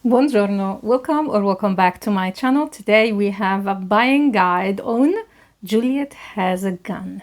Buongiorno, welcome back to my channel. Today we have a buying guide on Juliette Has a Gun.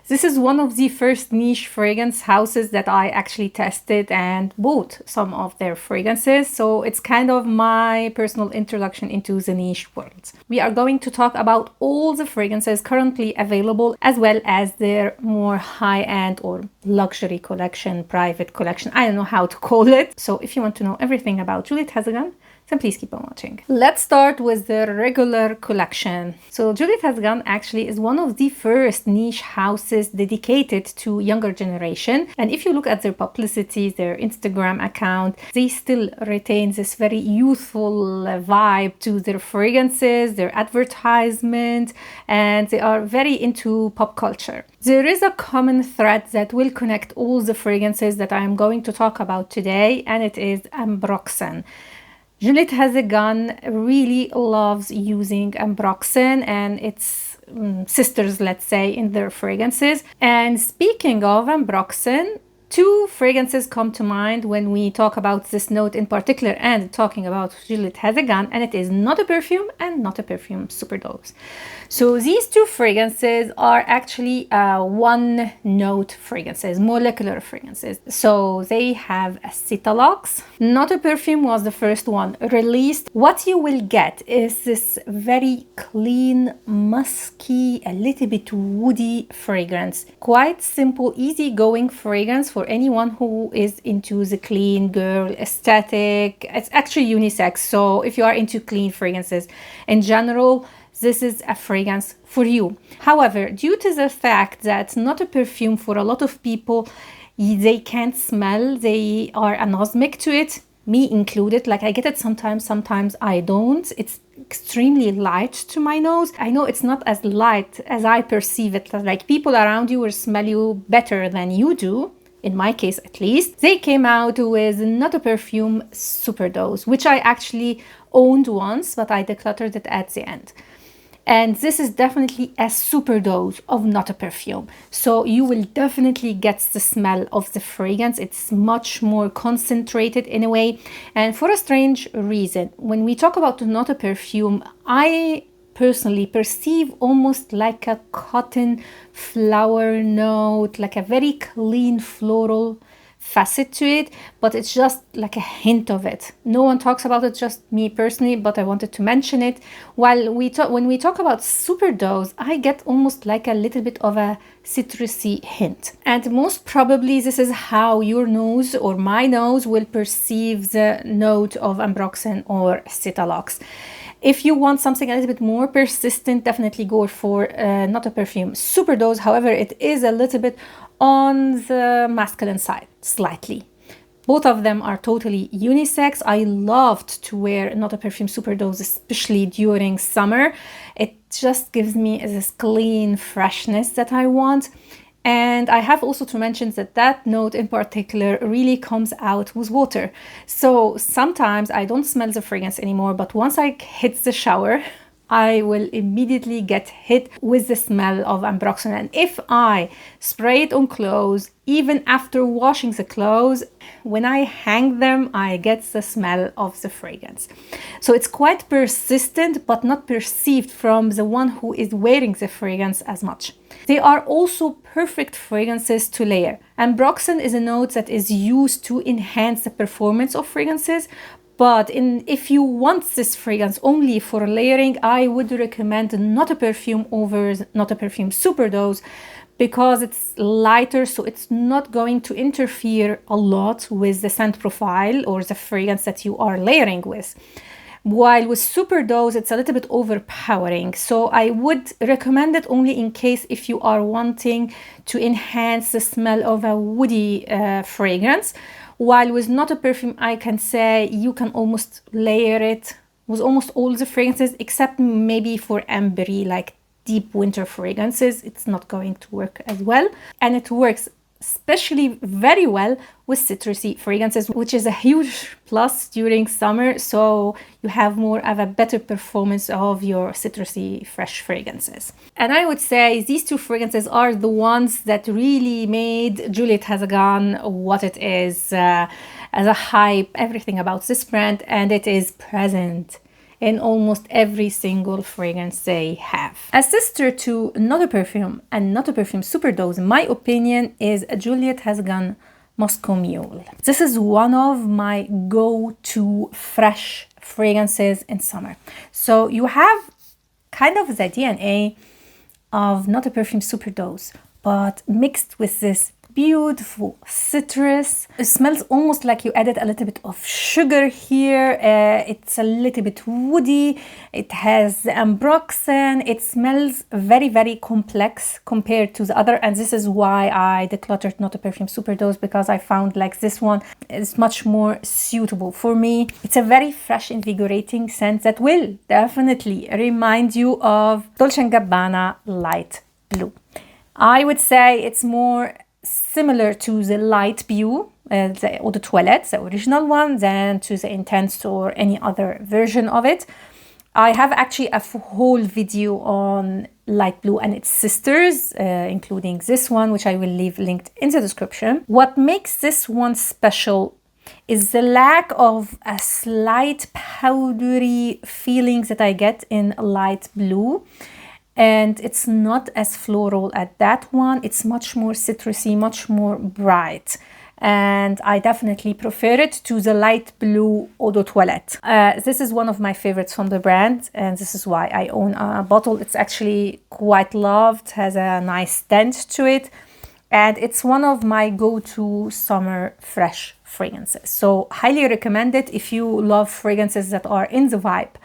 This is one of the first niche fragrance houses that I actually tested and bought some of their fragrances. So it's kind of my personal introduction into the niche world. We are going to talk about all the fragrances currently available, as well as their more high-end or luxury collection, private collection. I don't know how to call it. So if you want to know everything about Juliette Has a Gun, then please keep on watching. Let's start with the regular collection. So Juliette Has a Gun actually is one of the first niche houses dedicated to younger generation. And if you look at their publicity, their Instagram account, they still retain this very youthful vibe to their fragrances, their advertisement, and they are very into pop culture. There is a common thread that will connect all the fragrances that I am going to talk about today, and it is ambroxan. Juliette Has a Gun really loves using ambroxan and its sisters, let's say, in their fragrances. And speaking of ambroxan, two fragrances come to mind when we talk about this note in particular and talking about Juliette Has a Gun, and it is not a perfume and not a perfume Superdose. So these two fragrances are actually one note fragrances, molecular fragrances. So they have Acetalox. Not a Perfume was the first one released. What you will get is this very clean, musky, a little bit woody fragrance. Quite simple, easy-going fragrance for anyone who is into the clean girl aesthetic. It's actually unisex, so if you are into clean fragrances in general, this is a fragrance for you. However, due to the fact that not a perfume for a lot of people, they can't smell, they are anosmic to it, me included. Like I get it sometimes I don't. It's extremely light to my nose. I know it's not as light as I perceive it. Like people around you will smell you better than you do. In my case at least. They came out with Not a Perfume Superdose, which I actually owned once, but I decluttered it at the end. And this is definitely a superdose of Not a Perfume. So you will definitely get the smell of the fragrance. It's much more concentrated in a way. And for a strange reason, when we talk about Not a Perfume, I personally perceive almost like a cotton flower note, like a very clean floral facet to it, but it's just like a hint of it. No one talks about it, just me personally, but I wanted to mention it. When we talk about Superdose, I get almost like a little bit of a citrusy hint. And most probably this is how your nose or my nose will perceive the note of ambroxan or Acetalox. If you want something a little bit more persistent, definitely go for Not a Perfume Superdose. However, it is a little bit on the masculine side, slightly. Both of them are totally unisex. I loved to wear Not a Perfume Superdose, especially during summer. It just gives me this clean freshness that I want. And I have also to mention that that note in particular really comes out with water. So sometimes I don't smell the fragrance anymore, but once I hit the shower, I will immediately get hit with the smell of ambroxan. And if I spray it on clothes, even after washing the clothes, when I hang them, I get the smell of the fragrance. So it's quite persistent, but not perceived from the one who is wearing the fragrance as much. They are also perfect fragrances to layer. Ambroxan is a note that is used to enhance the performance of fragrances, but if you want this fragrance only for layering, I would recommend Not a Perfume over Not a Perfume Superdose, because it's lighter, so it's not going to interfere a lot with the scent profile or the fragrance that you are layering with. While with Superdose, it's a little bit overpowering. So I would recommend it only in case if you are wanting to enhance the smell of a woody fragrance. While with Not a Perfume, I can say you can almost layer it with almost all the fragrances, except maybe for ambery, like deep winter fragrances. It's not going to work as well. And it works especially very well with citrusy fragrances, which is a huge plus during summer. So you have more of a better performance of your citrusy fresh fragrances. And I would say these two fragrances are the ones that really made Juliette Has a Gun what it is. as a hype, everything about this brand, and it is present in almost every single fragrance they have. A sister to Not a Perfume and Not a Perfume Superdose, in my opinion, is Juliette Has Mule. This is one of my go-to fresh fragrances in summer. So you have kind of the DNA of Not a Perfume Superdose, but mixed with this beautiful citrus. It smells almost like you added a little bit of sugar here. It's a little bit woody. It has ambroxan. It smells very, very complex compared to the other, and this is why I decluttered Not a Perfume Superdose, because I found like this one is much more suitable for me. It's a very fresh, invigorating scent that will definitely remind you of Dolce & Gabbana Light Blue. I would say it's more similar to the Light Blue, the Eau de Toilette, the original one, than to the Intense or any other version of it. I have actually a whole video on Light Blue and its sisters, including this one, which I will leave linked in the description. What makes this one special is the lack of a slight powdery feeling that I get in Light Blue. And it's not as floral as that one. It's much more citrusy, much more bright. And I definitely prefer it to the Light Blue Eau de Toilette. This is one of my favorites from the brand, and this is why I own a bottle. It's actually quite loved, has a nice scent to it. And it's one of my go-to summer fresh fragrances. So highly recommend it if you love fragrances that are in the vibe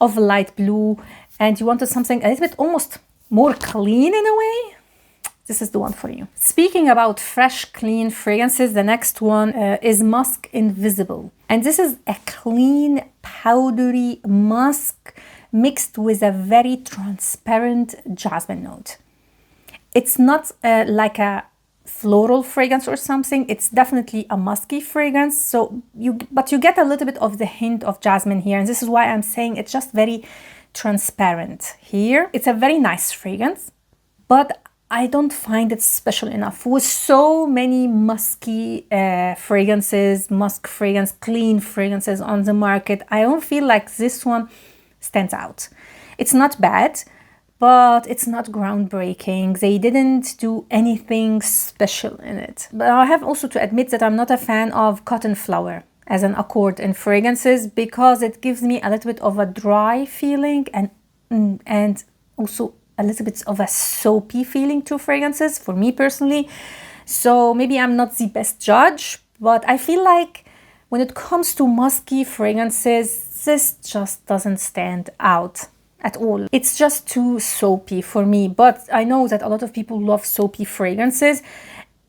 of Light Blue and you wanted something a little bit almost more clean in a way. This is the one for you. Speaking about fresh, clean fragrances, the next one is Musc Invisible. And this is a clean, powdery musk mixed with a very transparent jasmine note. It's not like a floral fragrance or something. It's definitely a musky fragrance. But you get a little bit of the hint of jasmine here. And this is why I'm saying it's just very transparent here. It's a very nice fragrance, but I don't find it special enough. With so many musky fragrances, musk fragrance, clean fragrances on the market, I don't feel like this one stands out. It's not bad, but it's not groundbreaking. They didn't do anything special in it. But I have also to admit that I'm not a fan of cotton flower as an accord in fragrances, because it gives me a little bit of a dry feeling and also a little bit of a soapy feeling to fragrances for me personally. So maybe I'm not the best judge, but I feel like when it comes to musky fragrances, this just doesn't stand out at all. It's just too soapy for me, but I know that a lot of people love soapy fragrances.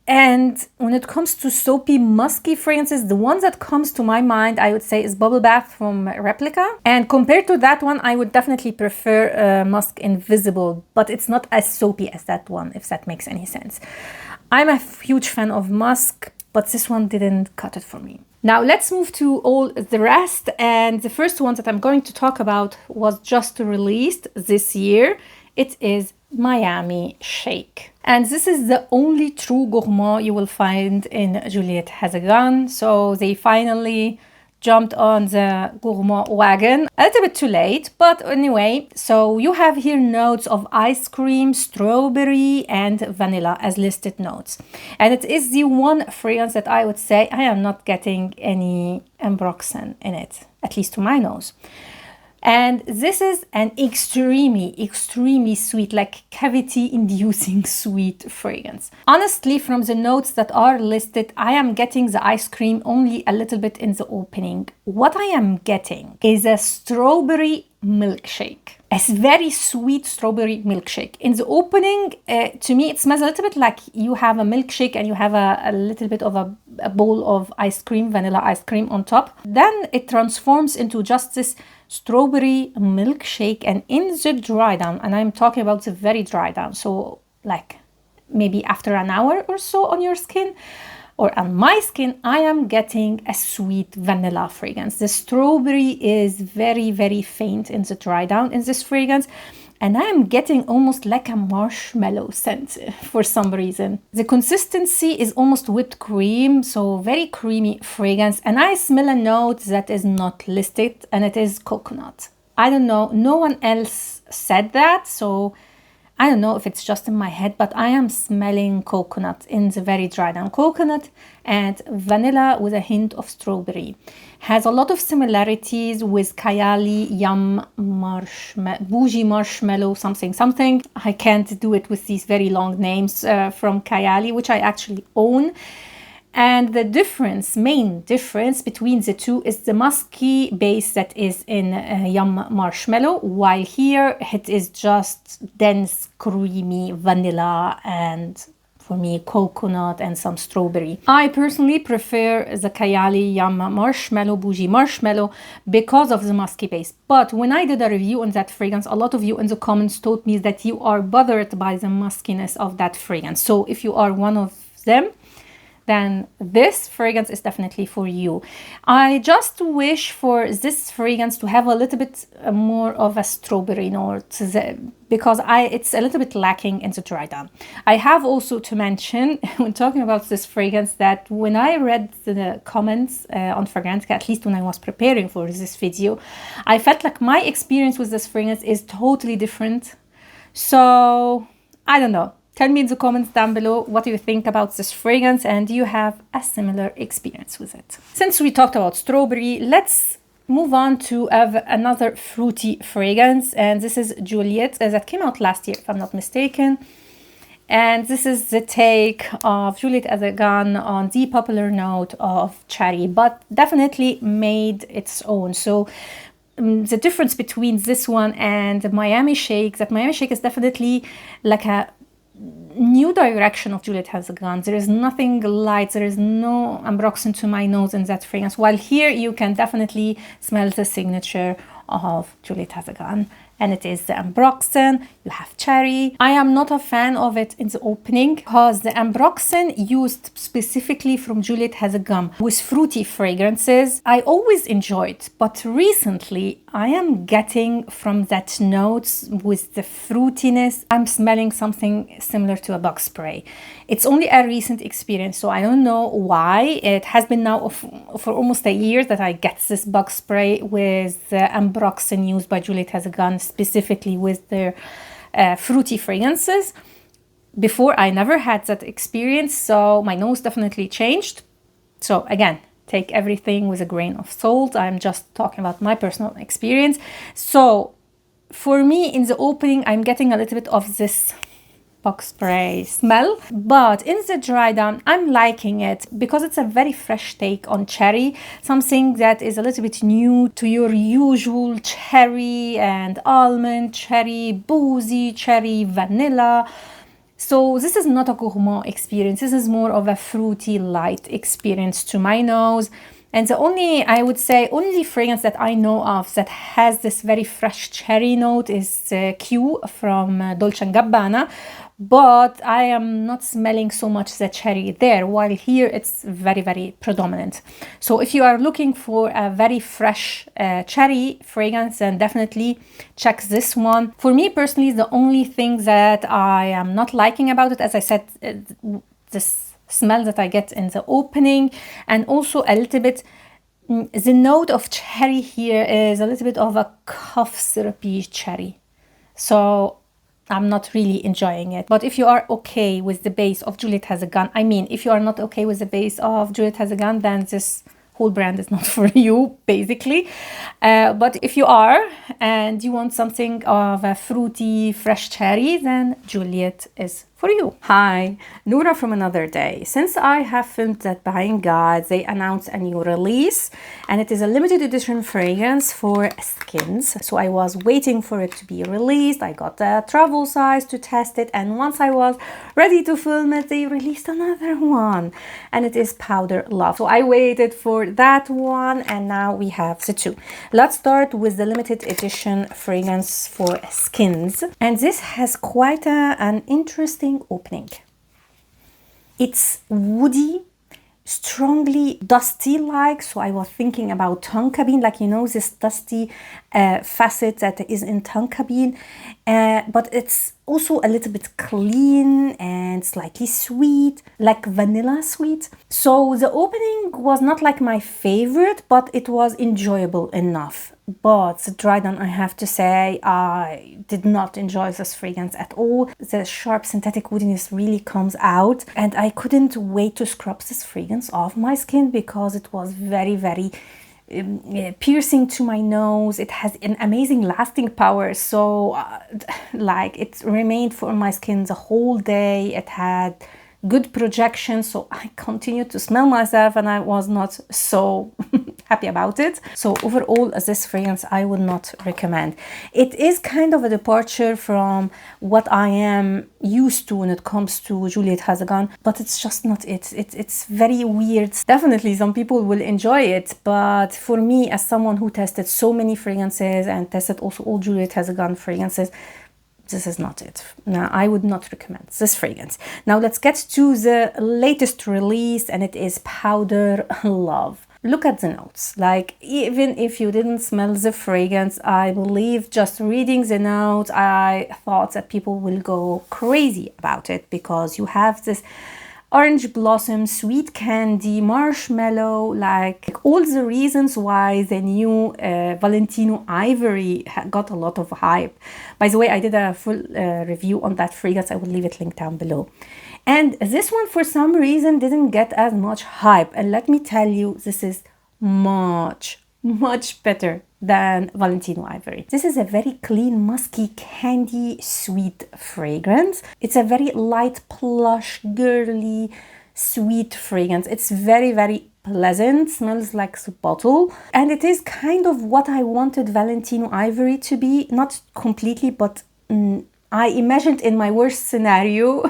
And when it comes to soapy, musky fragrances, the one that comes to my mind, I would say, is Bubble Bath from Replica. And compared to that one, I would definitely prefer Musc Invisible, but it's not as soapy as that one, if that makes any sense. I'm a huge fan of musk, but this one didn't cut it for me. Now let's move to all the rest. And the first one that I'm going to talk about was just released this year. It is Miami Shake. And this is the only true gourmand you will find in Juliette Has. So they finally jumped on the gourmand wagon. A little bit too late, but anyway. So you have here notes of ice cream, strawberry, and vanilla as listed notes. And it is the one fragrance that I would say I am not getting any ambroxan in it, at least to my nose. And this is an extremely sweet, like cavity-inducing sweet fragrance. Honestly, from the notes that are listed, I am getting the ice cream only a little bit in the opening. What I am getting is a strawberry milkshake. A very sweet strawberry milkshake. In the opening, to me, it smells a little bit like you have a milkshake and you have a little bit of a bowl of ice cream, vanilla ice cream on top. Then it transforms into just this strawberry milkshake, and in the dry down, and I'm talking about the very dry down, so like maybe after an hour or so on your skin or on my skin, I am getting a sweet vanilla fragrance. The strawberry is very faint in the dry down in this fragrance, and I'm getting almost like a marshmallow scent for some reason. The consistency is almost whipped cream, so very creamy fragrance, and I smell a note that is not listed, and it is coconut. I don't know, no one else said that, so I don't know if it's just in my head, but I am smelling coconut in the very dry down. Coconut and vanilla with a hint of strawberry. Has a lot of similarities with Kayali Yum Bougie Marshmallow something something. I can't do it with these very long names from Kayali, which I actually own. And the main difference between the two is the musky base that is in Yum Marshmallow, while here it is just dense, creamy vanilla and, for me, coconut and some strawberry. I personally prefer the Kayali Yum Marshmallow, Bougie Marshmallow, because of the musky base. But when I did a review on that fragrance, a lot of you in the comments told me that you are bothered by the muskiness of that fragrance. So if you are one of them, then this fragrance is definitely for you. I just wish for this fragrance to have a little bit more of a strawberry note, because it's a little bit lacking in the dry down. I have also to mention, when talking about this fragrance, that when I read the comments on Fragrantica, at least when I was preparing for this video, I felt like my experience with this fragrance is totally different. So, I don't know. Tell me in the comments down below what you think about this fragrance, and do you have a similar experience with it. Since we talked about strawberry, let's move on to another fruity fragrance, and this is Juliette that came out last year, if I'm not mistaken. And this is the take of Juliette Has on the popular note of cherry, but definitely made its own. So the difference between this one and the Miami Shake, that Miami Shake is definitely like a new direction of Juliette Has. There is nothing light, there is no ambroxan to my nose in that fragrance, while here you can definitely smell the signature of Juliette Has, and it is the ambroxan. You have cherry. I am not a fan of it in the opening because the ambroxan used specifically from Juliette Has with fruity fragrances I always enjoyed, but recently I am getting from that notes with the fruitiness, I'm smelling something similar to a bug spray. It's only a recent experience, so I don't know why. It has been now for almost a year that I get this bug spray with the ambroxan used by Juliette Has, specifically with their fruity fragrances. Before, I never had that experience, so my nose definitely changed. So again, take everything with a grain of salt. I'm just talking about my personal experience. So for me, in the opening, I'm getting a little bit of this bug spray smell, but in the dry down I'm liking it because it's a very fresh take on cherry, something that is a little bit new to your usual cherry and almond, cherry, boozy, cherry, vanilla. So this is not a gourmand experience, this is more of a fruity light experience to my nose. And the only, I would say, only fragrance that I know of that has this very fresh cherry note is Q from Dolce & Gabbana, but I am not smelling so much the cherry there, while here it's very, very predominant. So if you are looking for a very fresh cherry fragrance, then definitely check this one. For me personally, the only thing that I am not liking about it, as I said, this smell that I get in the opening, and also a little bit the note of cherry here is a little bit of a cough syrupy cherry, so I'm not really enjoying it. But if you are okay with the base of Juliette Has, I mean, if you are not okay with the base of Juliette Has, then this whole brand is not for you, basically. But if you are and you want something of a fruity, fresh cherry, then Juliette is for you. Hi, Noura from another day. Since I have filmed that buying guide, they announced a new release, and it is a limited edition fragrance for skins. So I was waiting for it to be released. I got the travel size to test it, and once I was ready to film it, they released another one, and it is Powder Love. So I waited for that one, and now we have the two. Let's start with the limited edition fragrance for skins, and this has quite an interesting opening. It's woody, strongly dusty like. So I was thinking about tongue cabin, like, you know, this dusty facet that is in tongue cabin. But it's also a little bit clean and slightly sweet, like vanilla sweet. So the opening was not like my favorite, but it was enjoyable enough. But the dry down, I have to say, I did not enjoy this fragrance at all. The sharp synthetic woodiness really comes out, and I couldn't wait to scrub this fragrance off my skin because it was very, very piercing to my nose. It has an amazing lasting power, so like it remained for my skin the whole day. It had good projection, so I continued to smell myself and I was not so happy about it. So overall, this fragrance I would not recommend. It is kind of a departure from what I am used to when it comes to Juliette Has, but it's just not it. It's very weird. Definitely some people will enjoy it, but for me, as someone who tested so many fragrances and tested also all Juliette Has fragrances, this is not it. Now, I would not recommend this fragrance. Now let's get to the latest release, and it is Powder Love. Look at the notes. Like, even if you didn't smell the fragrance, I believe just reading the notes, I thought that people will go crazy about it, because you have this orange blossom, sweet candy, marshmallow, like all the reasons why the new Valentino Ivory got a lot of hype. By the way, I did a full review on that fragrance. I will leave it linked down below. And this one, for some reason, didn't get as much hype. And let me tell you, this is much better than Valentino Ivory. This is a very clean, musky, candy, sweet fragrance. It's a very light, plush, girly, sweet fragrance. It's very, very pleasant, smells like a bottle. And it is kind of what I wanted Valentino Ivory to be. Not completely, but I imagined in my worst scenario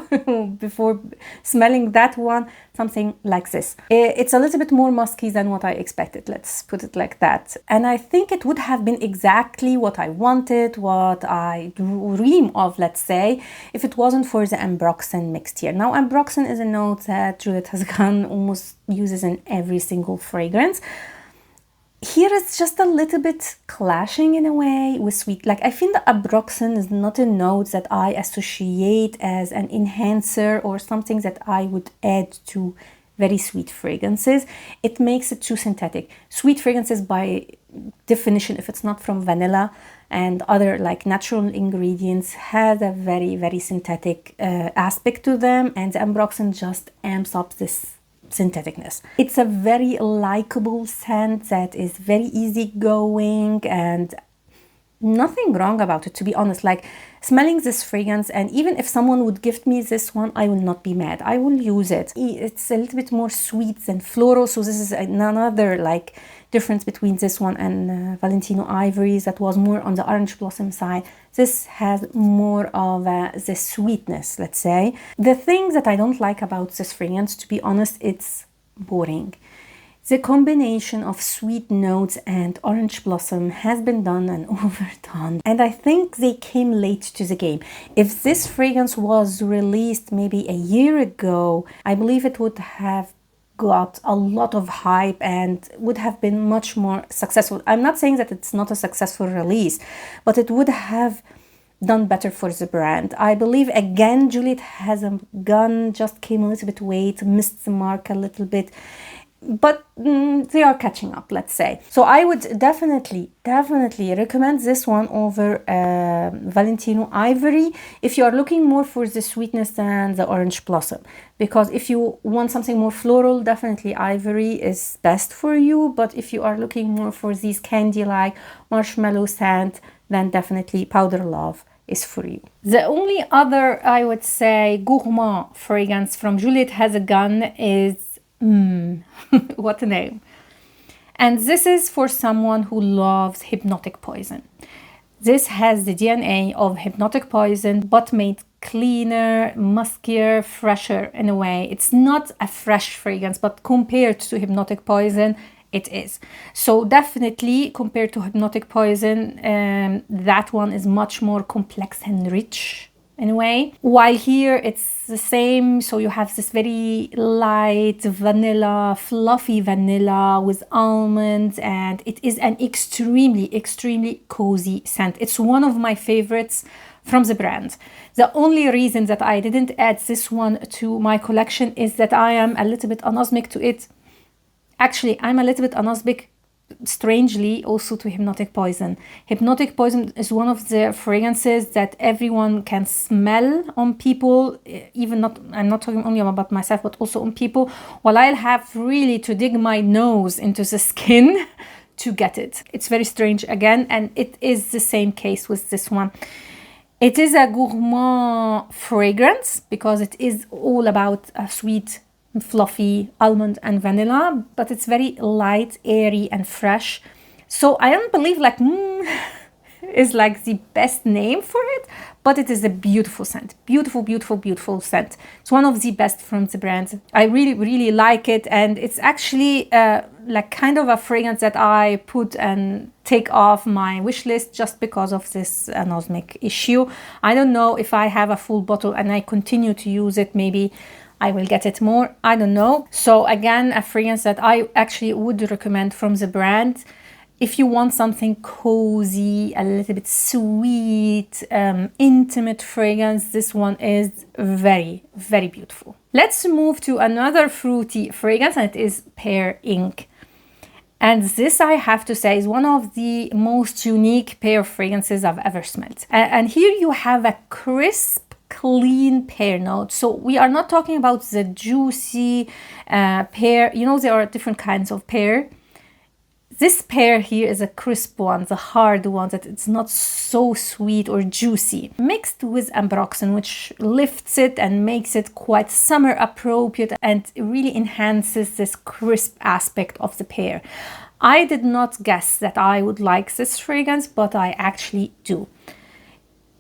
before smelling that one, something like this. It's a little bit more musky than what I expected, let's put it like that. And I think it would have been exactly what I wanted, what I dream of, let's say, if it wasn't for the ambroxan mixed here. Now, ambroxan is a note that Juliette Has almost uses in every single fragrance. Here it's just a little bit clashing in a way with sweet. Like, I feel that ambroxan is not a note that I associate as an enhancer or something that I would add to very sweet fragrances. It makes it too synthetic. Sweet fragrances, by definition, if it's not from vanilla and other like natural ingredients, has a very, very synthetic aspect to them, and the ambroxan just amps up this syntheticness. It's a very likable scent that is very easygoing and nothing wrong about it, to be honest. Like, smelling this fragrance, and even if someone would gift me this one, I will not be mad. I will use it. It's a little bit more sweet than floral, so this is another like difference between this one and Valentino Ivory's that was more on the orange blossom side. This has more of the sweetness, let's say. The thing that I don't like about this fragrance, to be honest, it's boring. The combination of sweet notes and orange blossom has been done and overdone. And I think they came late to the game. If this fragrance was released maybe a year ago, I believe it would have got a lot of hype and would have been much more successful. I'm not saying that it's not a successful release, but it would have done better for the brand. I believe, again, Juliette Has just came a little bit late, missed the mark a little bit, but they are catching up, let's say. So I would definitely recommend this one over Valentino Ivory if you are looking more for the sweetness than the orange blossom. Because if you want something more floral, definitely Ivory is best for you. But if you are looking more for these candy-like marshmallow scent, then definitely Powder Love is for you. The only other, I would say, gourmand fragrance from Juliette Has is what a name. And this is for someone who loves Hypnotic Poison. This has the DNA of Hypnotic Poison, but made cleaner, muskier, fresher in a way. It's not a fresh fragrance, but compared to Hypnotic Poison, it is. So definitely compared to Hypnotic Poison, that one is much more complex and rich in a way. While here it's the same, so you have this very light vanilla, fluffy vanilla with almonds, and it is an extremely cozy scent. It's one of my favorites from the brand. The only reason that I didn't add this one to my collection is that I am a little bit anosmic to it. Actually, I'm a little bit anosmic, strangely, also to Hypnotic Poison. Hypnotic Poison is one of the fragrances that everyone can smell on people, even not, I'm not talking only about myself, but also on people, while I'll have really to dig my nose into the skin to get it. It's very strange again, and it is the same case with this one. It is a gourmand fragrance because it is all about a sweet, fluffy almond and vanilla, but it's very light, airy, and fresh. So I don't believe like is like the best name for it, but it is a beautiful scent. Beautiful scent. It's one of the best from the brand. I really like it, and it's actually like kind of a fragrance that I put and take off my wish list just because of this anosmic issue. I don't know if I have a full bottle and I continue to use it, maybe I will get it more, I don't know. So again, a fragrance that I actually would recommend from the brand. If you want something cozy, a little bit sweet, intimate fragrance, this one is very beautiful. Let's move to another fruity fragrance, and it is Pear Inc. And this, I have to say, is one of the most unique pear fragrances I've ever smelled. And here you have a crisp, clean pear note. So we are not talking about the juicy pear. You know, there are different kinds of pear. This pear here is a crisp one, the hard one, that it's not so sweet or juicy. Mixed with ambroxan, which lifts it and makes it quite summer appropriate and really enhances this crisp aspect of the pear. I did not guess that I would like this fragrance, but I actually do.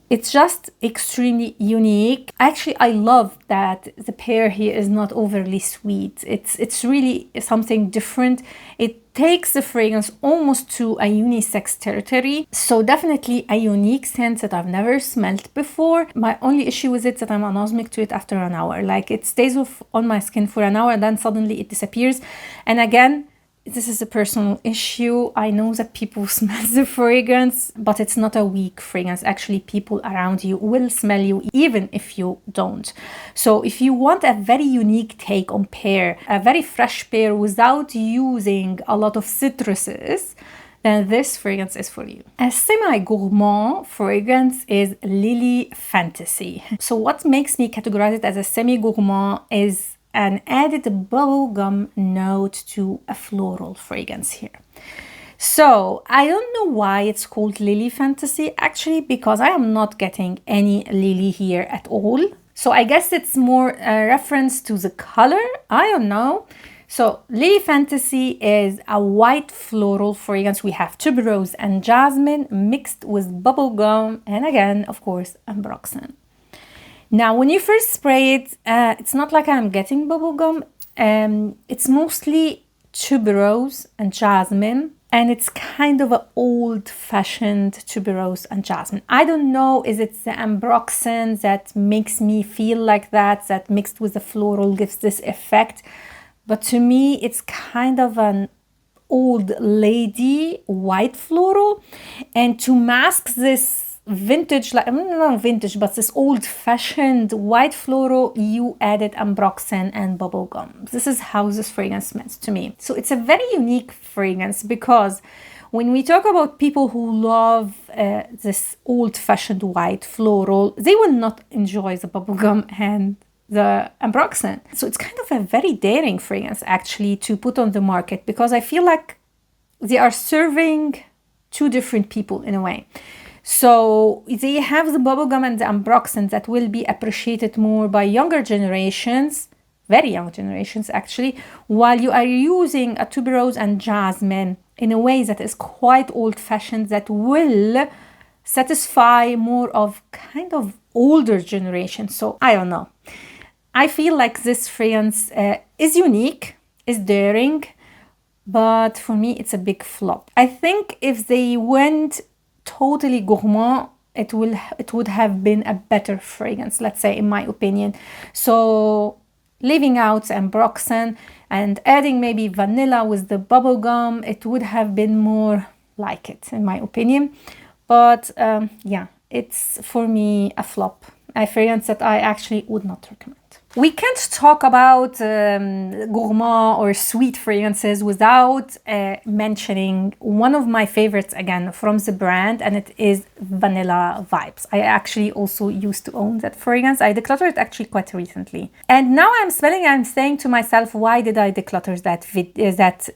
It's just extremely unique. Actually, I love that the pear here is not overly sweet. It's really something different. It takes the fragrance almost to a unisex territory. So definitely a unique scent that I've never smelled before. My only issue with it is that I'm anosmic to it after an hour. Like, it stays on my skin for an hour and then suddenly it disappears. And again, this is a personal issue. I know that people smell the fragrance, but it's not a weak fragrance. Actually, people around you will smell you even if you don't. So if you want a very unique take on pear, a very fresh pear without using a lot of citruses, then this fragrance is for you. A semi-gourmand fragrance is Lili Fantasy. So what makes me categorize it as a semi-gourmand is an added bubblegum note to a floral fragrance here. So I don't know why it's called Lili Fantasy, actually, because I am not getting any lily here at all. So I guess it's more a reference to the color, I don't know. So Lili Fantasy is a white floral fragrance. We have tuberose and jasmine mixed with bubblegum and again, of course, ambroxan. Now, when you first spray it, it's not like I'm getting bubblegum. It's mostly tuberose and jasmine, and it's kind of an old-fashioned tuberose and jasmine. I don't know, is it the ambroxan that makes me feel like that mixed with the floral gives this effect? But to me, it's kind of an old lady white floral, and to mask this vintage, like not vintage, but this old-fashioned white floral, you added ambroxan and bubblegum. This is how this fragrance smells to me. So it's a very unique fragrance because when we talk about people who love this old-fashioned white floral, they will not enjoy the bubblegum and the ambroxan. So it's kind of a very daring fragrance actually to put on the market, because I feel like they are serving two different people in a way. So they have the bubblegum and the ambroxan that will be appreciated more by younger generations, very young generations actually, while you are using a tuberose and jasmine in a way that is quite old-fashioned, that will satisfy more of kind of older generation. So I don't know. I feel like this fragrance is unique, is daring, but for me it's a big flop. I think if they went totally gourmand, it would have been a better fragrance, let's say, in my opinion. So leaving out ambroxan and adding maybe vanilla with the bubble gum, it would have been more like it, in my opinion. But yeah, it's for me a flop, a fragrance that I actually would not recommend. We can't talk about gourmand or sweet fragrances without mentioning one of my favorites again from the brand, and it is Vanilla Vibes. I actually also used to own that fragrance. I decluttered it actually quite recently. And now I'm smelling and I'm saying to myself, why did I declutter that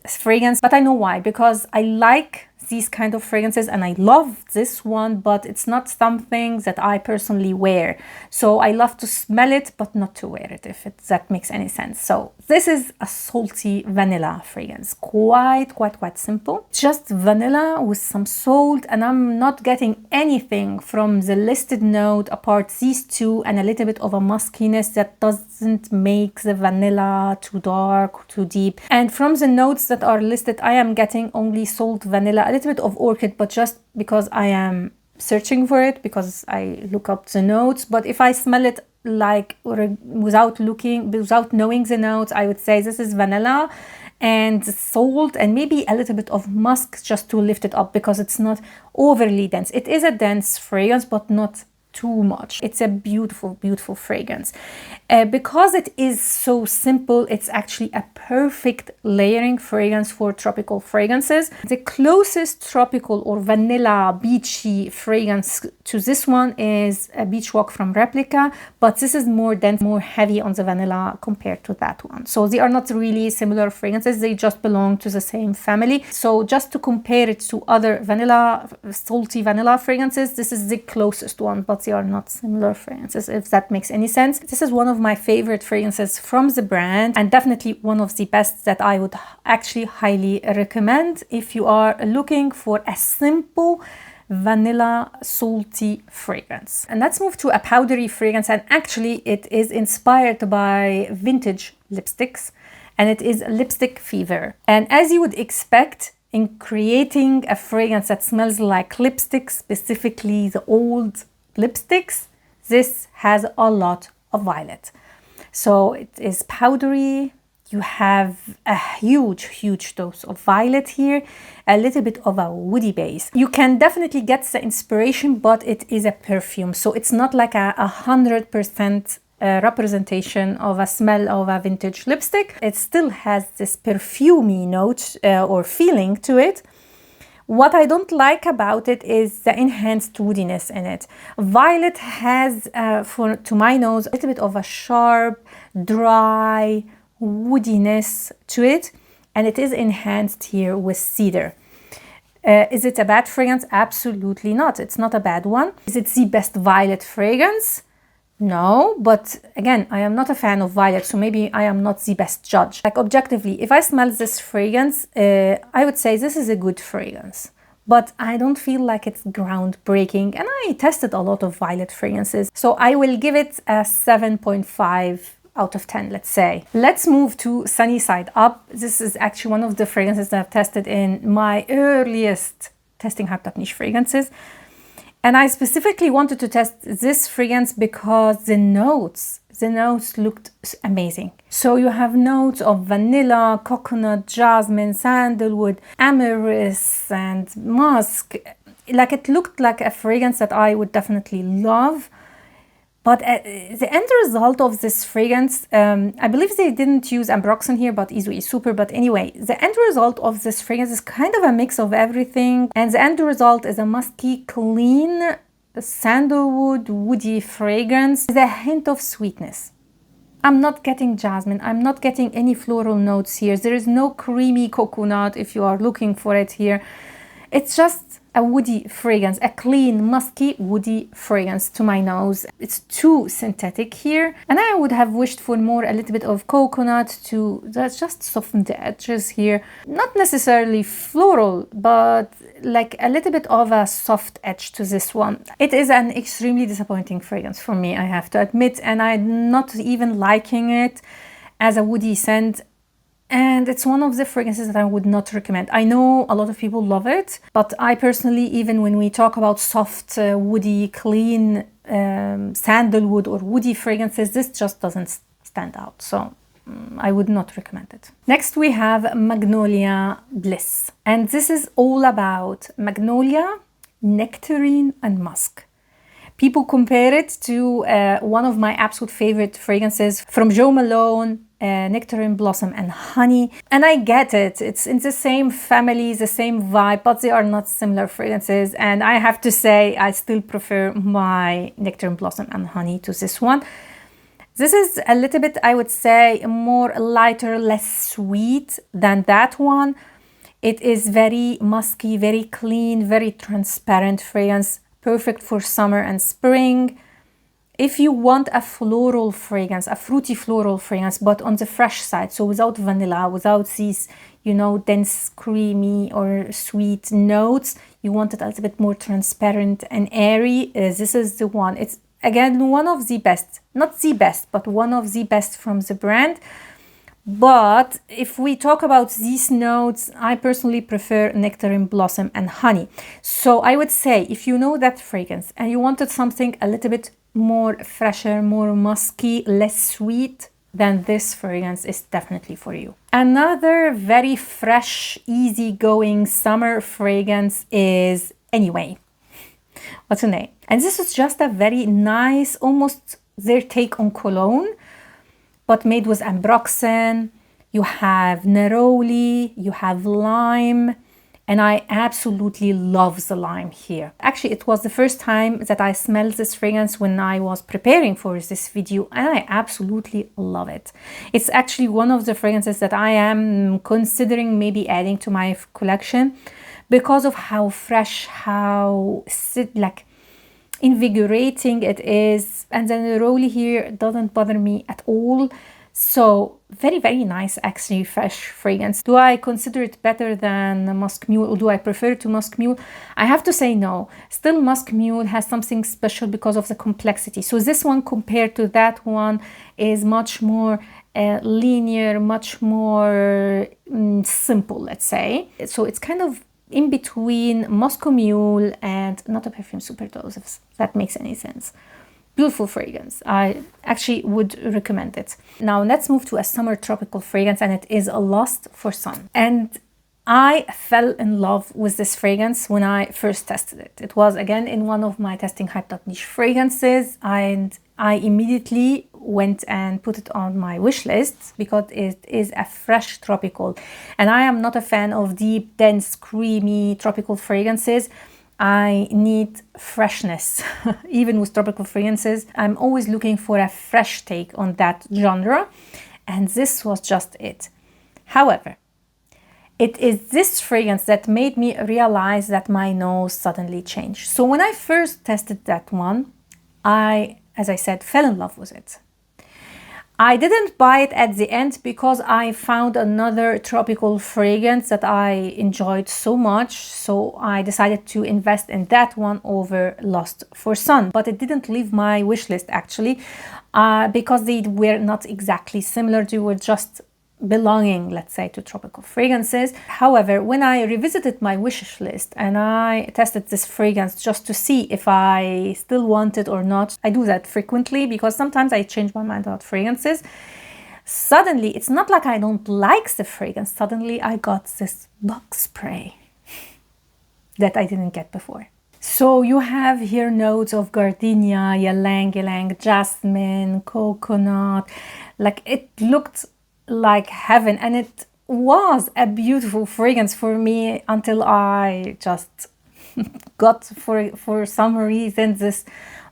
fragrance? But I know why, because I like these kind of fragrances and I love this one, but it's not something that I personally wear. So I love to smell it, but not to wear it, if that makes any sense. So this is a salty vanilla fragrance, quite simple. Just vanilla with some salt, and I'm not getting anything from the listed note apart these two and a little bit of a muskiness that doesn't make the vanilla too dark, too deep. And from the notes that are listed, I am getting only salt, vanilla, a little bit of orchid, but just because I am searching for it, because I look up the notes. But if I smell it like without knowing the notes, I would say this is vanilla and salt and maybe a little bit of musk just to lift it up, because it's not overly dense. It is a dense fragrance, but not too much. It's a beautiful fragrance. Because it is so simple, it's actually a perfect layering fragrance for tropical fragrances. The closest tropical or vanilla beachy fragrance to this one is a Beach Walk from Replica, but this is more dense, more heavy on the vanilla compared to that one. So they are not really similar fragrances, they just belong to the same family. So just to compare it to other salty vanilla fragrances, this is the closest one, but they are not similar fragrances, if that makes any sense. This is one of my favorite fragrances from the brand, and definitely one of the best that I would actually highly recommend if you are looking for a simple vanilla salty fragrance. And let's move to a powdery fragrance, and actually it is inspired by vintage lipsticks, and it is Lipstick Fever. And as you would expect, in creating a fragrance that smells like lipstick, specifically the old lipsticks, this has a lot of violet. So it is powdery. You have a huge dose of violet here, a little bit of a woody base. You can definitely get the inspiration, but it is a perfume, so it's not like a 100% representation of a smell of a vintage lipstick. It still has this perfumey note or feeling to it. What I don't like about it is the enhanced woodiness in it. Violet has, to my nose, a little bit of a sharp, dry woodiness to it, and it is enhanced here with cedar. Is it a bad fragrance? Absolutely not. It's not a bad one. Is it the best violet fragrance? No, but again, I am not a fan of violet, so maybe I am not the best judge. Like objectively, if I smell this fragrance, I would say this is a good fragrance, but I don't feel like it's groundbreaking, and I tested a lot of violet fragrances, so I will give it a 7.5 out of 10, let's say. Let's move to Sunny Side Up. This is actually one of the fragrances that I've tested in my earliest testing Hyped Up Niche fragrances. And I specifically wanted to test this fragrance because the notes looked amazing. So you have notes of vanilla, coconut, jasmine, sandalwood, ambergris, and musk. Like it looked like a fragrance that I would definitely love. But the end result of this fragrance, I believe they didn't use ambroxan here, but Izu is super. But anyway, the end result of this fragrance is kind of a mix of everything. And the end result is a musky, clean, sandalwood, woody fragrance with a hint of sweetness. I'm not getting jasmine. I'm not getting any floral notes here. There is no creamy coconut if you are looking for it here. It's just a woody fragrance, a clean, musky, woody fragrance to my nose. It's too synthetic here, and I would have wished for a little bit of coconut to just soften the edges here. Not necessarily floral, but like a little bit of a soft edge to this one. It is an extremely disappointing fragrance for me, I have to admit, and I'm not even liking it as a woody scent. And it's one of the fragrances that I would not recommend. I know a lot of people love it, but I personally, even when we talk about soft, woody, clean sandalwood or woody fragrances, this just doesn't stand out. So I would not recommend it. Next we have Magnolia Bliss. And this is all about magnolia, nectarine and musk. People compare it to one of my absolute favorite fragrances from Jo Malone, nectarine blossom and honey. And I get it, it's in the same family, the same vibe, but they are not similar fragrances. And I have to say, I still prefer my nectarine blossom and honey to this one. This is a little bit, I would say, more lighter, less sweet than that one. It is very musky, very clean, very transparent fragrance, perfect for summer and spring. If you want a floral fragrance, a fruity floral fragrance, but on the fresh side, so without vanilla, without these, you know, dense, creamy or sweet notes, you want it a little bit more transparent and airy, this is the one. It's, again, one of the best, not the best, but one of the best from the brand. But if we talk about these notes, I personally prefer nectarine blossom and honey. So I would say, if you know that fragrance and you wanted something a little bit more fresher, more musky, less sweet, then this fragrance is definitely for you. Another very fresh, easygoing summer fragrance is Anyway. What's the name? And this is just a very nice, almost their take on cologne, but made with ambroxan. You have neroli, you have lime, and I absolutely love the lime here. Actually, it was the first time that I smelled this fragrance when I was preparing for this video, and I absolutely love it. It's actually one of the fragrances that I am considering maybe adding to my collection because of how fresh, how like invigorating it is, and the neroli here doesn't bother me at all. So very, very nice, actually, fresh fragrance. Do I consider it better than Musc Mule, or do I prefer it to Musc Mule? I have to say no. Still, Musc Mule has something special because of the complexity. So this one compared to that one is much more linear, much more simple, let's say. So it's kind of in between Moscow Mule and not a perfume Superdose, if that makes any sense. Beautiful fragrance. I actually would recommend it. Now let's move to a summer tropical fragrance, and it is a Lust for Sun. And I fell in love with this fragrance when I first tested it. It was again in one of my testing hype.niche fragrances, and I immediately went and put it on my wish list because it is a fresh tropical. And I am not a fan of deep, dense, creamy tropical fragrances. I need freshness. Even with tropical fragrances, I'm always looking for a fresh take on that genre, and this was just it. However, it is this fragrance that made me realize that my nose suddenly changed. So when I first tested that one, I, as I said, fell in love with it. I didn't buy it at the end because I found another tropical fragrance that I enjoyed so much. So I decided to invest in that one over Lust for Sun. But it didn't leave my wish list actually because they were not exactly similar. They were just belonging, let's say, to tropical fragrances. However, when I revisited my wish list and I tested this fragrance just to see if I still want it or not, I do that frequently because sometimes I change my mind about fragrances. Suddenly, it's not like I don't like the fragrance. Suddenly, I got this bug spray that I didn't get before. So you have here notes of gardenia, ylang ylang, jasmine, coconut. Like, it looked like heaven, and it was a beautiful fragrance for me until I just got for some reason this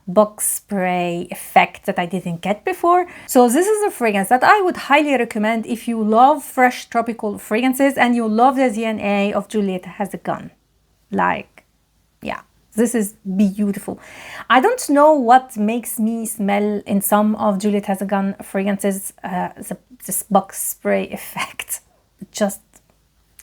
bug spray effect that I didn't get before. So this is a fragrance that I would highly recommend if you love fresh tropical fragrances and you love the DNA of Juliette Has a Gun. Like, yeah, this is beautiful. I don't know what makes me smell in some of Juliette Has a Gun fragrances this bug spray effect. It just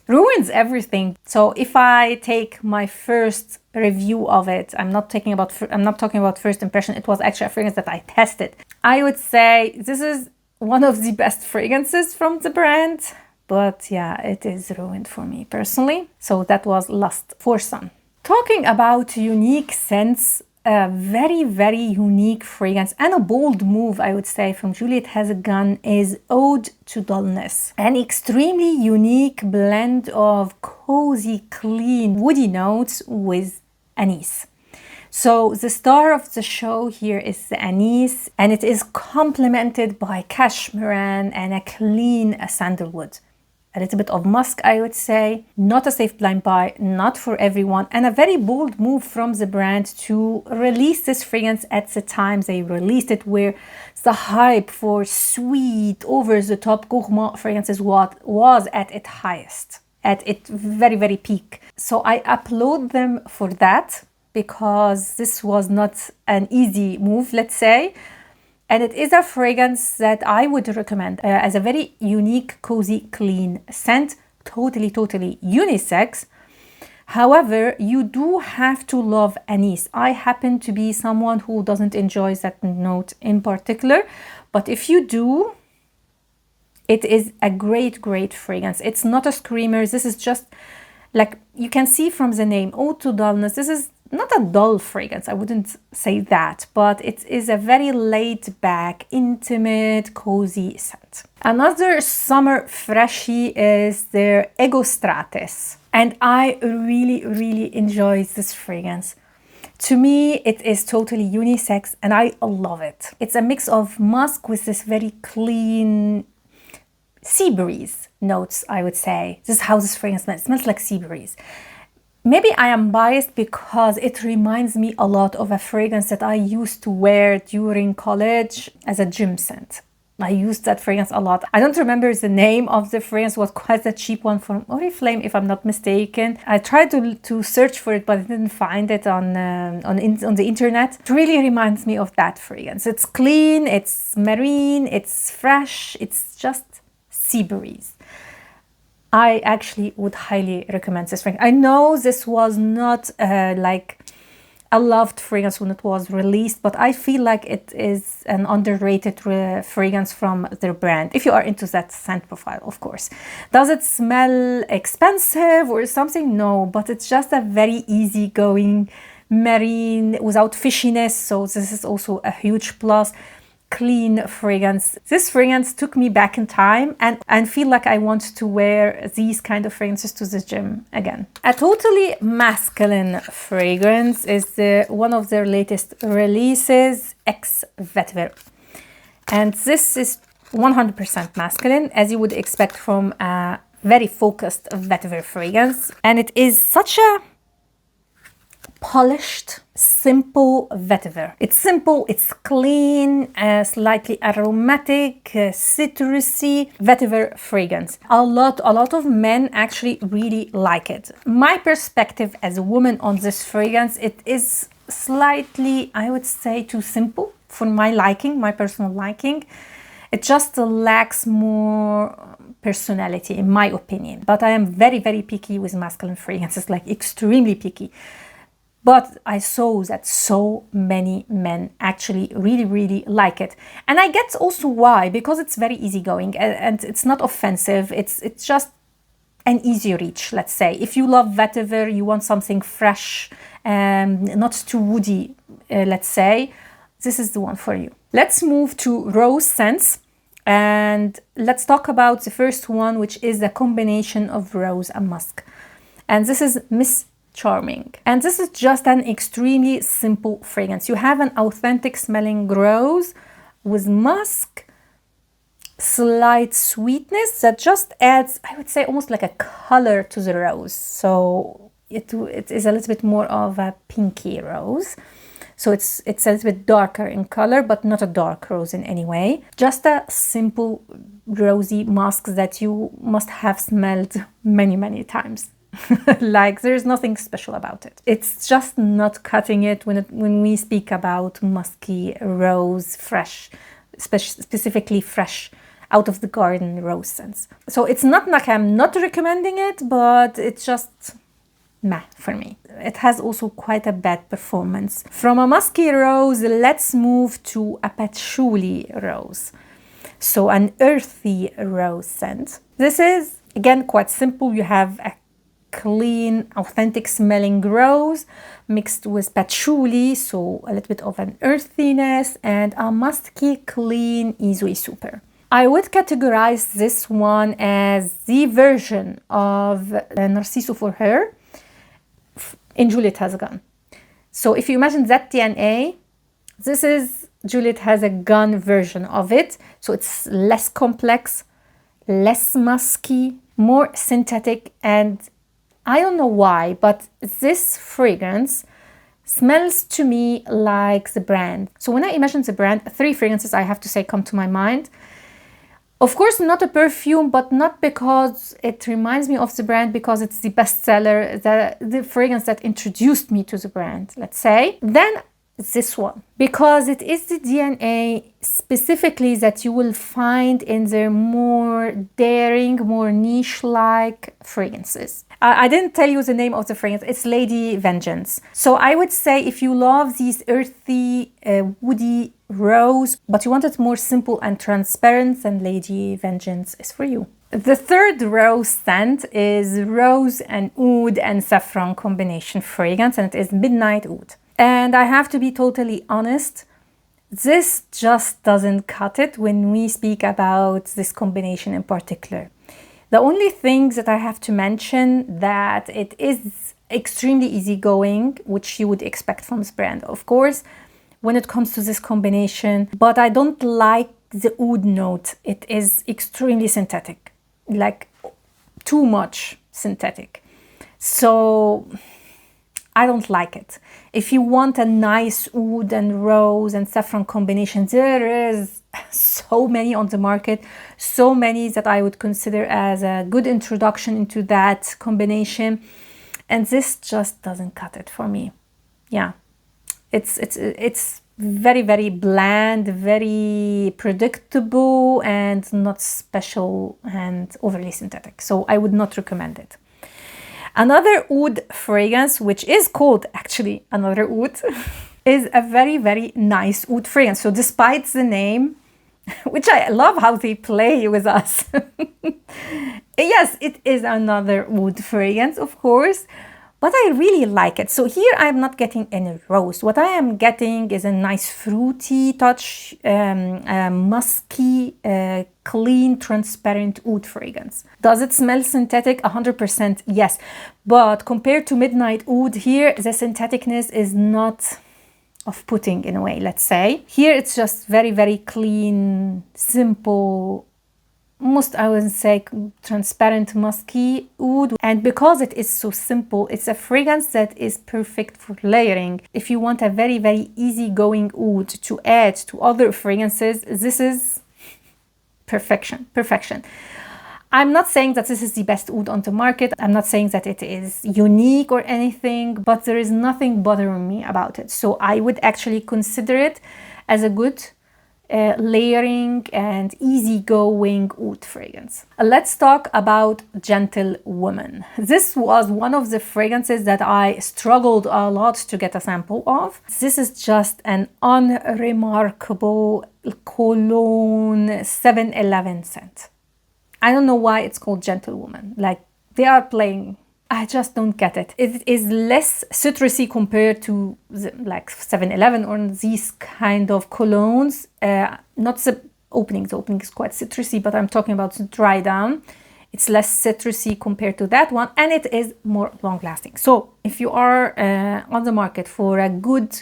ruins everything. So if I take my first review of it, I'm not talking about first impression. It was actually a fragrance that I tested. I would say this is one of the best fragrances from the brand. but yeah, it is ruined for me personally. So that was Lust for Sun. Talking about unique scents, a very, very unique fragrance and a bold move, I would say, from Juliette Has is Ode to Dullness. An extremely unique blend of cozy, clean, woody notes with anise. So the star of the show here is the anise, and it is complemented by cashmere and a clean sandalwood. A little bit of musk, I would say. Not a safe blind buy, not for everyone, and a very bold move from the brand to release this fragrance at the time they released it, where the hype for sweet, over-the-top gourmand fragrances was at its highest, at its very, very peak. So I applaud them for that, because this was not an easy move, let's say. And it is a fragrance that I would recommend as a very unique, cozy, clean scent. Totally, totally unisex. However, you do have to love anise. I happen to be someone who doesn't enjoy that note in particular. But if you do, it is a great, great fragrance. It's not a screamer. This is just, like you can see from the name, Ode to Dullness. This is not a dull fragrance, I wouldn't say that, but it is a very laid back, intimate, cozy scent. Another summer freshie is their Ego Stratis, and I really, really enjoy this fragrance. To me, it is totally unisex and I love it. It's a mix of musk with this very clean sea breeze notes, I would say. This is how this fragrance smells. It smells like sea breeze. Maybe I am biased because it reminds me a lot of a fragrance that I used to wear during college as a gym scent. I used that fragrance a lot. I don't remember the name of the fragrance. It was quite a cheap one from Oriflame, if I'm not mistaken. I tried to search for it, but I didn't find it on the internet. It really reminds me of that fragrance. It's clean, it's marine, it's fresh, it's just sea breeze. I actually would highly recommend this fragrance. I know this was not like a loved fragrance when it was released, but I feel like it is an underrated fragrance from their brand, if you are into that scent profile, of course. Does it smell expensive or something? No, but it's just a very easygoing marine without fishiness, so this is also a huge plus. Clean fragrance. This fragrance took me back in time and feel like I want to wear these kind of fragrances to the gym again. A totally masculine fragrance is one of their latest releases, X Vetiver. And this is 100% masculine, as you would expect from a very focused vetiver fragrance. And it is such a polished, simple vetiver. It's simple, it's clean, slightly aromatic, citrusy vetiver fragrance. A lot of men actually really like it. My perspective as a woman on this fragrance, it is slightly, I would say, too simple for my liking, my personal liking. It just lacks more personality, in my opinion. But I am very, very picky with masculine fragrances, like extremely picky. But I saw that so many men actually really, really like it. And I get also why, because it's very easygoing and it's not offensive. It's just an easy reach, let's say. If you love vetiver, you want something fresh, not too woody, let's say, this is the one for you. Let's move to rose scents. And let's talk about the first one, which is a combination of rose and musk. And this is Miss Charming. And this is just an extremely simple fragrance. You have an authentic smelling rose with musk, slight sweetness that just adds, I would say, almost like a color to the rose. So it is a little bit more of a pinky rose. So it's a little bit darker in color, but not a dark rose in any way. Just a simple rosy musk that you must have smelled many, many times. Like there's nothing special about it. It's just not cutting it when we speak about musky rose, fresh, specifically fresh, out of the garden rose scents. So it's not like I'm not recommending it, but it's just meh for me. It has also quite a bad performance. From a musky rose, let's move to a patchouli rose. So an earthy rose scent. This is, again, quite simple. You have a clean, authentic smelling rose mixed with patchouli, so a little bit of an earthiness, and a musky, clean, easy super. I would categorize this one as the version of Narciso for her in Juliette Has a Gun. So if you imagine that DNA, this is Juliette Has a Gun version of it. So it's less complex, less musky, more synthetic, and I don't know why, but this fragrance smells to me like the brand. So when I imagine the brand, 3 fragrances I have to say come to my mind. Of course, not a perfume, but not because it reminds me of the brand, because it's the bestseller, the fragrance that introduced me to the brand, let's say. Then this one, because it is the DNA specifically that you will find in their more daring, more niche-like fragrances. I didn't tell you the name of the fragrance. It's Lady Vengeance. So I would say if you love these earthy, woody rose, but you want it more simple and transparent, then Lady Vengeance is for you. The third rose scent is rose and oud and saffron combination fragrance, and it is Midnight Oud. And I have to be totally honest, this just doesn't cut it when we speak about this combination in particular. The only thing that I have to mention that it is extremely easygoing, which you would expect from this brand, of course, when it comes to this combination, but I don't like the oud note. It is extremely synthetic, like too much synthetic. So I don't like it. If you want a nice oud and rose and saffron combination, there is so many on the market, so many that I would consider as a good introduction into that combination, and this just doesn't cut it for me. Yeah, it's very, very bland, very predictable, and not special and overly synthetic. So I would not recommend it. Another oud fragrance, which is called actually another oud, is a very, very nice oud fragrance. So despite the name, which I love how they play with us. Yes, it is another oud fragrance, of course, but I really like it. So here I'm not getting any rose. What I am getting is a nice fruity touch, musky, clean, transparent oud fragrance. Does it smell synthetic? 100% yes. But compared to Midnight Oud, here the syntheticness is not off-putting in a way, let's say. Here it's just very, very clean, simple, most I would say transparent, musky oud. And because it is so simple, it's a fragrance that is perfect for layering. If you want a very, very easygoing oud to add to other fragrances, this is perfection, perfection. I'm not saying that this is the best oud on the market. I'm not saying that it is unique or anything, but there is nothing bothering me about it. So I would actually consider it as a good layering and easygoing oud fragrance. Let's talk about Gentlewoman. This was one of the fragrances that I struggled a lot to get a sample of. This is just an unremarkable cologne 7-Eleven scent. I don't know why it's called Gentlewoman. Like, they are playing. I just don't get it. It is less citrusy compared to like 7-Eleven or these kind of colognes. Not the opening. The opening is quite citrusy, but I'm talking about the dry down. It's less citrusy compared to that one, and it is more long lasting. So if you are on the market for a good,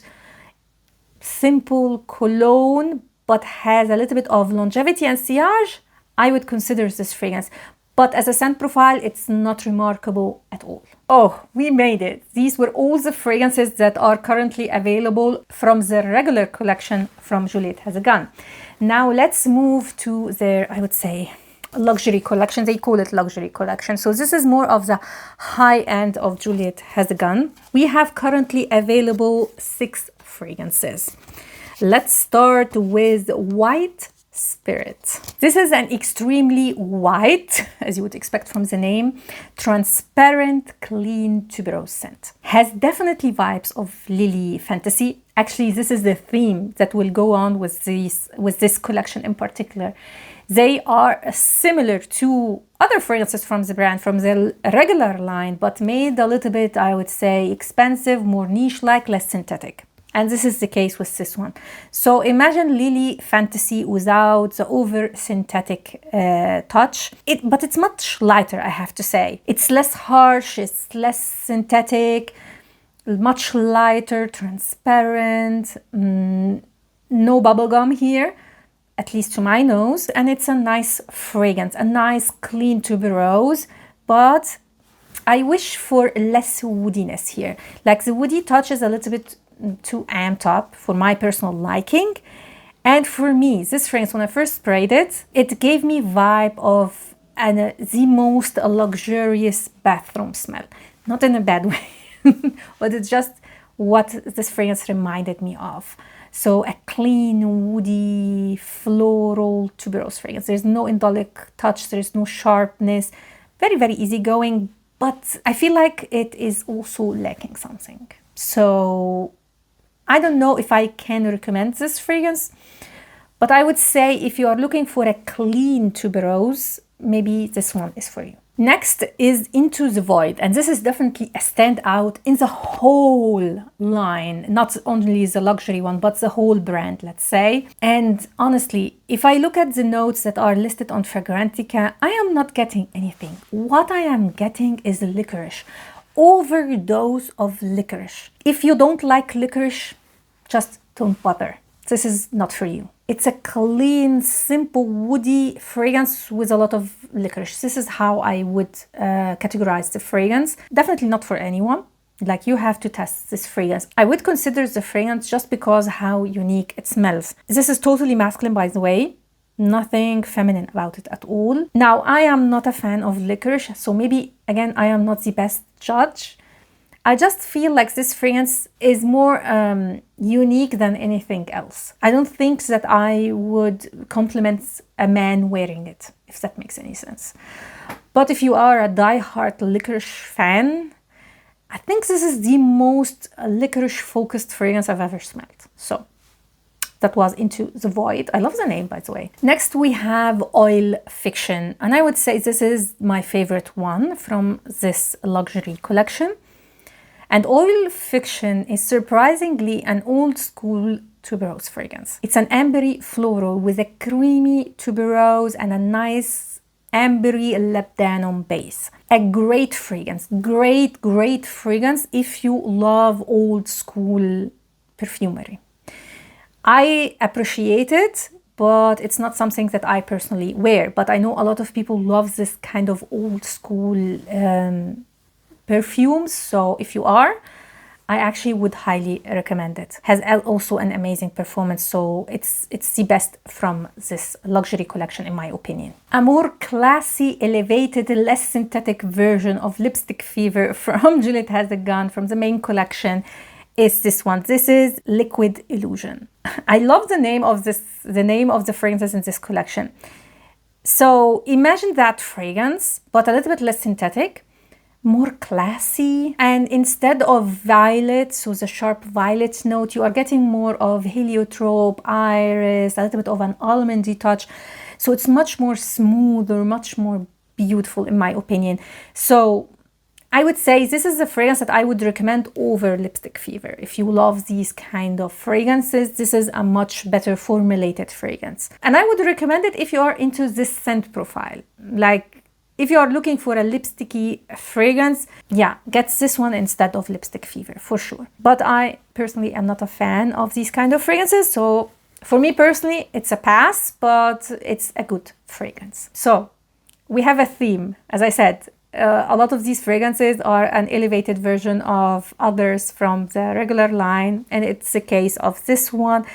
simple cologne, but has a little bit of longevity and sillage, I would consider this fragrance. But as a scent profile, it's not remarkable at all. Oh, we made it. These were all the fragrances that are currently available from the regular collection from Juliette Has a Gun. Now let's move to their, I would say, luxury collection. They call it luxury collection. So this is more of the high end of Juliette Has a Gun. We have currently available 6 fragrances. Let's start with White Spirit. This is an extremely white, as you would expect from the name, transparent, clean tuberose scent. Has definitely vibes of Lili Fantasy. Actually, this is the theme that will go on with this collection in particular. They are similar to other fragrances from the brand, from the regular line, but made a little bit, I would say, expensive, more niche-like, less synthetic. And this is the case with this one. So imagine Lili Fantasy without the over synthetic touch. But it's much lighter, I have to say. It's less harsh, it's less synthetic, much lighter, transparent, no bubblegum here, at least to my nose. And it's a nice fragrance, a nice clean tuberose, but I wish for less woodiness here. Like the woody touch is a little bit too amped up for my personal liking. And for me, this fragrance, when I first sprayed it, it gave me vibe of the most luxurious bathroom smell. Not in a bad way, but it's just what this fragrance reminded me of. So a clean, woody, floral tuberose fragrance. There's no indolic touch, there's no sharpness. Very, very easygoing, but I feel like it is also lacking something. So I don't know if I can recommend this fragrance, but I would say if you are looking for a clean tuberose, maybe this one is for you. Next is Into the Void, and this is definitely a standout in the whole line, not only the luxury one, but the whole brand, let's say. And honestly, if I look at the notes that are listed on Fragrantica, I am not getting anything. What I am getting is licorice. Overdose of licorice. If you don't like licorice, just don't bother. This is not for you. It's a clean, simple, woody fragrance with a lot of licorice. This is how I would categorize the fragrance. Definitely not for anyone. Like, you have to test this fragrance. I would consider the fragrance just because how unique it smells. This is totally masculine, by the way. Nothing feminine about it at all. Now, I am not a fan of licorice, so maybe, again, I am not the best judge. I just feel like this fragrance is more unique than anything else. I don't think that I would compliment a man wearing it, if that makes any sense. But if you are a die-hard licorice fan, I think this is the most licorice-focused fragrance I've ever smelled. So that was Into the Void. I love the name, by the way. Next, we have Oil Fiction. And I would say this is my favorite one from this luxury collection. And Oil Fiction is surprisingly an old school tuberose fragrance. It's an ambery floral with a creamy tuberose and a nice ambery labdanum base. A great fragrance, great fragrance if you love old school perfumery. I appreciate it, but it's not something that I personally wear. But I know a lot of people love this kind of old school perfumes, so if you are, I actually would highly recommend it. Has also an amazing performance, so it's the best from this luxury collection in my opinion. A more classy, elevated, less synthetic version of Lipstick Fever from Juliette Has from the main collection is this one. This is Liquid Illusion. I love the name of the fragrances in this collection. So imagine that fragrance, but a little bit less synthetic, more classy, and instead of violet, so the sharp violet note, you are getting more of heliotrope, iris, a little bit of an almondy touch. So it's much more smoother, much more beautiful in my opinion. So I would say this is a fragrance that I would recommend over Lipstick Fever. If you love these kind of fragrances, this is a much better formulated fragrance. And I would recommend it if you are into this scent profile. Like, if you are looking for a lipsticky fragrance, yeah, get this one instead of Lipstick Fever, for sure. But I personally am not a fan of these kind of fragrances, so for me personally, it's a pass, but it's a good fragrance. So we have a theme. As I said, a lot of these fragrances are an elevated version of others from the regular line, and it's the case of this one.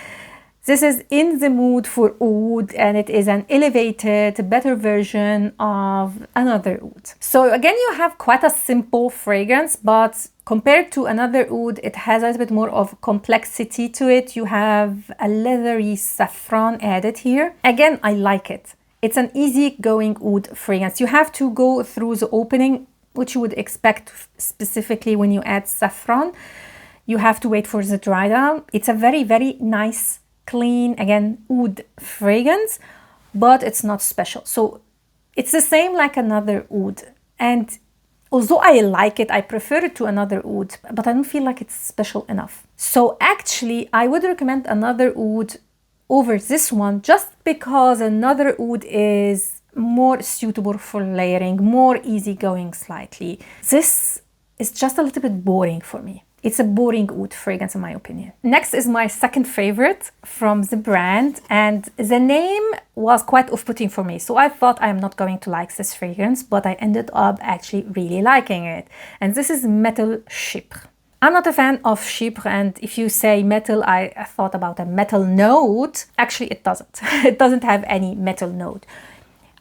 This is in the mood for oud, and it is an elevated, better version of another oud. So again, you have quite a simple fragrance, but compared to another oud, it has a little bit more of complexity to it. You have a leathery saffron added here. Again, I like it. It's an easy-going oud fragrance. You have to go through the opening, which you would expect specifically when you add saffron. You have to wait for the dry down. It's a very, very nice, clean, again, oud fragrance, but it's not special. So it's the same like another oud. And although I like it, I prefer it to another oud, but I don't feel like it's special enough. So actually, I would recommend another oud over this one, just because another oud is more suitable for layering, more easygoing slightly. This is just a little bit boring for me. It's a boring oud fragrance in my opinion. Next is my second favorite from the brand, and the name was quite off-putting for me. So I thought I'm not going to like this fragrance, but I ended up actually really liking it. And this is Metal Chypre. I'm not a fan of Chypre, and if you say metal, I thought about a metal note. Actually, it doesn't. It doesn't have any metal note.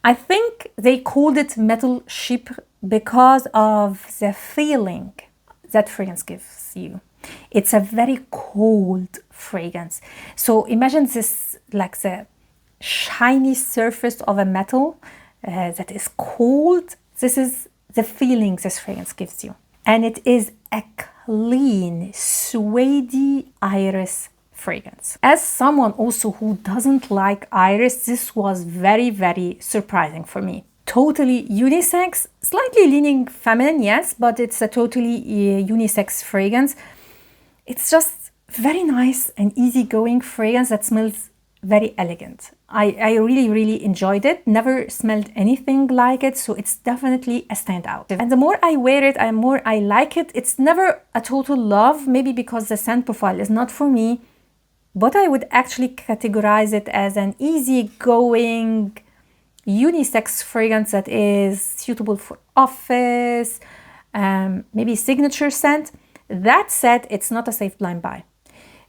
I think they called it Metal Chypre because of the feeling that fragrance gives you. It's a very cold fragrance. So imagine this like the shiny surface of a metal that is cold. This is the feeling this fragrance gives you. And it is a clean, suede iris fragrance. As someone also who doesn't like iris, this was very, very surprising for me. Totally unisex, slightly leaning feminine, yes, but it's a totally unisex fragrance. It's just very nice and easygoing fragrance that smells very elegant. I really, really enjoyed it. Never smelled anything like it, so it's definitely a standout. And the more I wear it, the more I like it. It's never a total love, maybe because the scent profile is not for me, but I would actually categorize it as an easygoing, unisex fragrance that is suitable for office, maybe signature scent. That said, it's not a safe blind buy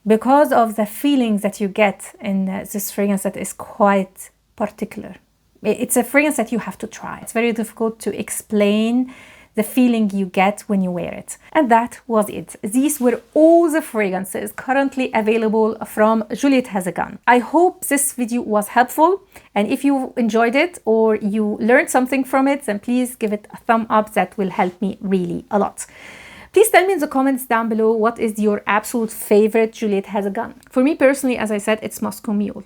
because of the feelings that you get in this fragrance that is quite particular. It's a fragrance that you have to try. It's very difficult to explain the feeling you get when you wear it. And that was it. These were all the fragrances currently available from Juliette Has. I hope this video was helpful, and if you enjoyed it or you learned something from it, then please give it a thumb up. That will help me really a lot. Please tell me in the comments down below what is your absolute favorite Juliette Has. For me personally, as I said, it's Musc Mule.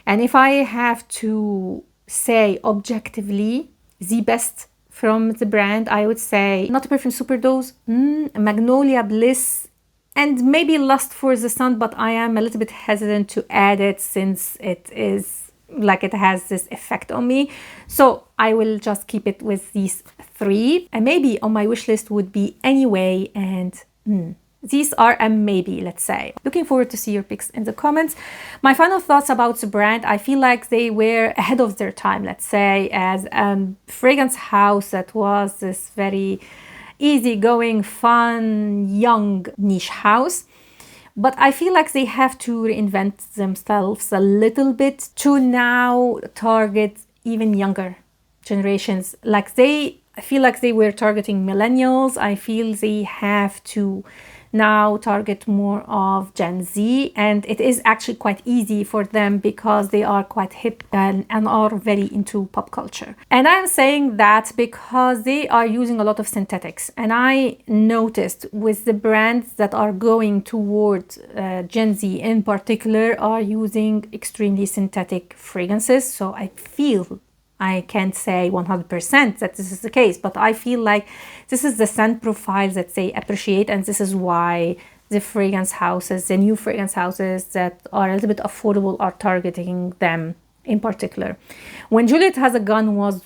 And if I have to say objectively the best from the brand, I would say not perfume Superdose, Magnolia Bliss, and maybe Lust for the Sun, but I am a little bit hesitant to add it since it is like it has this effect on me. So I will just keep it with these three. And maybe on my wish list would be Anyway and These are a maybe, let's say. Looking forward to see your picks in the comments. My final thoughts about the brand, I feel like they were ahead of their time, let's say, as a fragrance house that was this very easygoing, fun, young niche house. But I feel like they have to reinvent themselves a little bit to now target even younger generations. I feel like they were targeting millennials. I feel they have to now target more of Gen Z, and it is actually quite easy for them because they are quite hip and are very into pop culture. And I'm saying that because they are using a lot of synthetics, and I noticed with the brands that are going towards Gen Z in particular are using extremely synthetic fragrances. So I feel, I can't say 100% that this is the case, but I feel like this is the scent profile that they appreciate, and this is why the fragrance houses, the new fragrance houses that are a little bit affordable are targeting them in particular. When Juliette Has was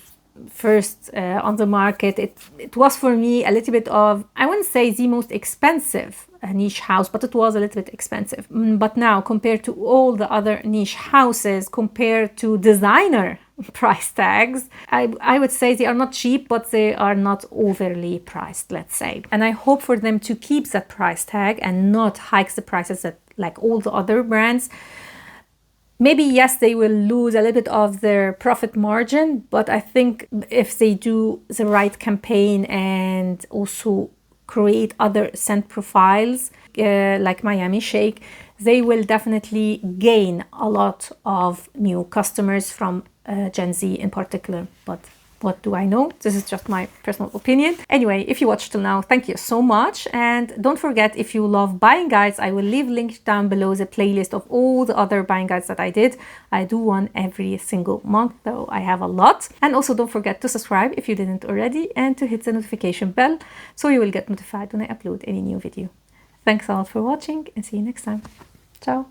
first on the market, it was for me a little bit of, I wouldn't say the most expensive niche house, but it was a little bit expensive. But now, compared to all the other niche houses, compared to designer price tags, I would say they are not cheap, but they are not overly priced, let's say. And I hope for them to keep that price tag and not hike the prices that like all the other brands. Maybe, yes, they will lose a little bit of their profit margin, but I think if they do the right campaign and also create other scent profiles like Miami Shake, they will definitely gain a lot of new customers from Gen Z in particular. But what do I know? This is just my personal opinion. Anyway, if you watched till now, thank you so much. And don't forget, if you love buying guides, I will leave linked down below the playlist of all the other buying guides that I did. I do one every single month, though I have a lot. And also don't forget to subscribe if you didn't already, and to hit the notification bell so you will get notified when I upload any new video. Thanks a lot for watching, and see you next time. Ciao.